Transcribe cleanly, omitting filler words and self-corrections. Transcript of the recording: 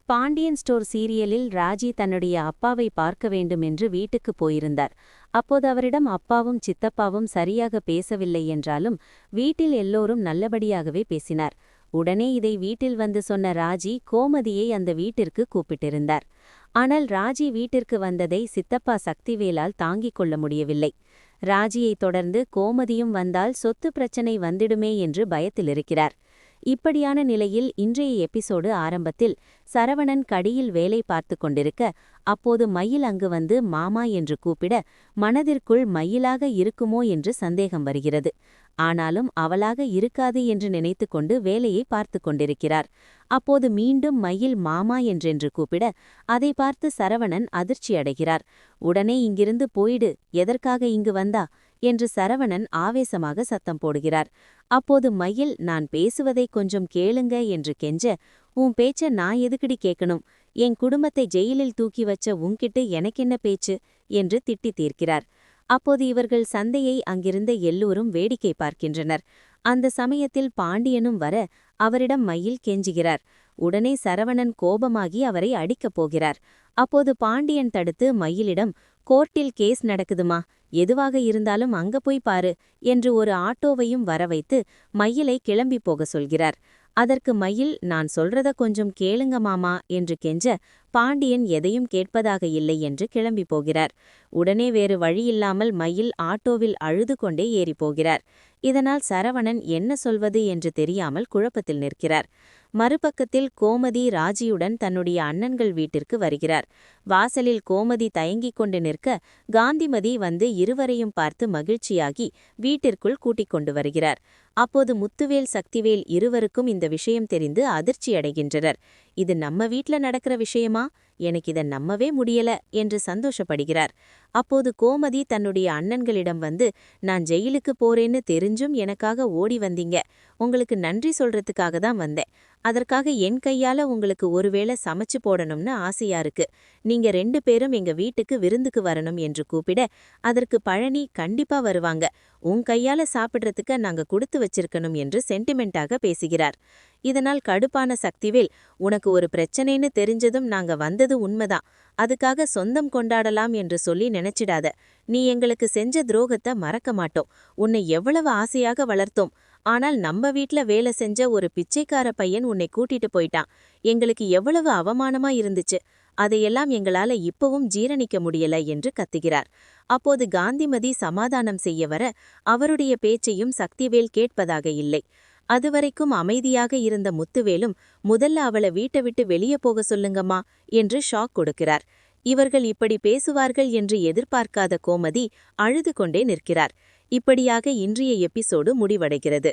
Pandian store சீரியலில் ராஜி தன்னுடைய அப்பாவை பார்க்க வேண்டும் என்று வீட்டுக்கு போயிருந்தார். அப்போது அவரிடம் அப்பாவும் சித்தப்பாவும் சரியாக பேசவில்லை என்றாலும் வீட்டில் எல்லோரும் நல்லபடியாகவே பேசினார். உடனே இதை வீட்டில் வந்து சொன்ன ராஜி கோமதியை அந்த வீட்டிற்கு கூப்பிட்டிருந்தார். ஆனால் ராஜி வீட்டிற்கு வந்ததை சித்தப்பா சக்திவேலால் தாங்கிக் கொள்ள முடியவில்லை. ராஜியை தொடர்ந்து கோமதியும் வந்தால் சொத்து பிரச்சனை வந்திடுமே என்று பயத்தில் இருக்கிறார். இப்படியான நிலையில் இன்றைய எபிசோடு ஆரம்பத்தில் சரவணன் கடியில் வேலை பார்த்து கொண்டிருக்க, அப்போது மயில் அங்கு வந்து மாமா என்று கூப்பிட மனதிற்குள் மயிலாக இருக்குமோ என்று சந்தேகம் வருகிறது. ஆனாலும் அவளாக இருக்காது என்று நினைத்து கொண்டு வேலையை பார்த்து கொண்டிருக்கிறார். அப்போது மீண்டும் மயில் மாமா என்றென்று கூப்பிட அதை பார்த்து சரவணன் அதிர்ச்சியடைகிறார். உடனே இங்கிருந்து போயிடு, எதற்காக இங்கு வந்தா என்று சரவணன் ஆவேசமாக சத்தம் போடுகிறார். அப்போது மயில் நான் பேசுவதை கொஞ்சம் கேளுங்க என்று கெஞ்ச, உன் பேச்ச நான் எதுக்குடி கேட்கணும், என் குடும்பத்தை ஜெயிலில் தூக்கி வச்ச உன்கிட்ட எனக்கென்ன பேச்சு என்று திட்டி தீர்க்கிறார். அப்போது இவர்கள் சந்தையை அங்கிருந்த எல்லோரும் வேடிக்கை பார்க்கின்றனர். அந்த சமயத்தில் பாண்டியனும் வர அவரிடம் மயில் கெஞ்சுகிறார். உடனே சரவணன் கோபமாகி அவரை அடிக்கப் போகிறார். அப்போது பாண்டியன் தடுத்து மயிலிடம், கோர்ட்டில் கேஸ் நடக்குதுமா, எதுவாக இருந்தாலும் அங்க போய் பாரு என்று ஒரு ஆட்டோவையும் வரவைத்து மயிலை கிளம்பி போக சொல்கிறார். அதற்கு மயில் நான் சொல்றத கொஞ்சம் கேளுங்க மாமா என்று கெஞ்ச பாண்டியன் எதையும் கேட்பதாக இல்லை என்று கிளம்பி போகிறார். உடனே வேறு வழியில்லாமல் மயில் ஆட்டோவில் அழுது கொண்டே ஏறிப்போகிறார். இதனால் சரவணன் என்ன சொல்வது என்று தெரியாமல் குழப்பத்தில் நிற்கிறார். மறுபக்கத்தில் கோமதி ராஜியுடன் தன்னுடைய அண்ணன்கள் வீட்டிற்கு வருகிறார். வாசலில் கோமதி தயங்கிக் கொண்டு நிற்க காந்திமதி வந்து இருவரையும் பார்த்து மகிழ்ச்சியாகி வீட்டிற்குள் கூட்டிக் கொண்டு வருகிறார். அப்போது முத்துவேல் சக்திவேல் இருவருக்கும் இந்த விஷயம் தெரிந்து அதிர்ச்சியடைகின்றனர். இது நம்ம வீட்ல நடக்கிற விஷயமா, எனக்கு இதை நம்பவே முடியல என்று சந்தோஷப்படுகிறார். அப்போது கோமதி தன்னுடைய அண்ணன்களிடம் வந்து, நான் ஜெயிலுக்கு போறேன்னு தெரிஞ்சும் எனக்காக ஓடி வந்தீங்க, உங்களுக்கு நன்றி சொல்றதுக்காக தான் வந்தேன். அதற்காக என் கையால உங்களுக்கு ஒருவேளை சமைச்சு போடணும்னு ஆசையா இருக்கு. நீங்க 2 பேரும் எங்க வீட்டுக்கு விருந்துக்கு வரணும் என்று கூப்பிட அதற்கு பழனி கண்டிப்பா வருவாங்க, உன் கையால சாப்பிட்றதுக்கு நாங்க கொடுத்து வச்சிருக்கணும் என்று சென்டிமெண்டாக பேசுகிறார். இதனால் கடுப்பான சக்திவேல், உனக்கு ஒரு பிரச்சனைன்னு தெரிஞ்சதும் நாங்க வந்தது உண்மைதான், அதுக்காக சொந்தம் கொண்டாடலாம் என்று சொல்லி நினைச்சிடாத. நீ எங்களுக்கு செஞ்ச துரோகத்தை மறக்க மாட்டோம். உன்னை எவ்வளவு ஆசையாக வளர்த்தோம். ஆனால் நம்ம வீட்ல வேலை செஞ்ச ஒரு பிச்சைக்கார பையன் உன்னை கூட்டிட்டு போயிட்டான். எங்களுக்கு எவ்வளவு அவமானமா இருந்துச்சு. அதையெல்லாம் எங்களால இப்பவும் ஜீரணிக்க முடியல என்று கத்துகிறார். அப்போது காந்திமதி சமாதானம் செய்ய வர அவருடைய பேச்சையும் சக்திவேல் கேட்பதாக இல்லை. அதுவரைக்கும் அமைதியாக இருந்த முத்துவேலும் முதல்ல அவளை வீட்டை விட்டு வெளியே போக சொல்லுங்கம்மா என்று ஷாக் கொடுக்கிறார். இவர்கள் இப்படி பேசுவார்கள் என்று எதிர்பார்க்காத கோமதி அழுது கொண்டே நிற்கிறார். இப்படியாக இன்றைய எபிசோடு முடிவடைகிறது.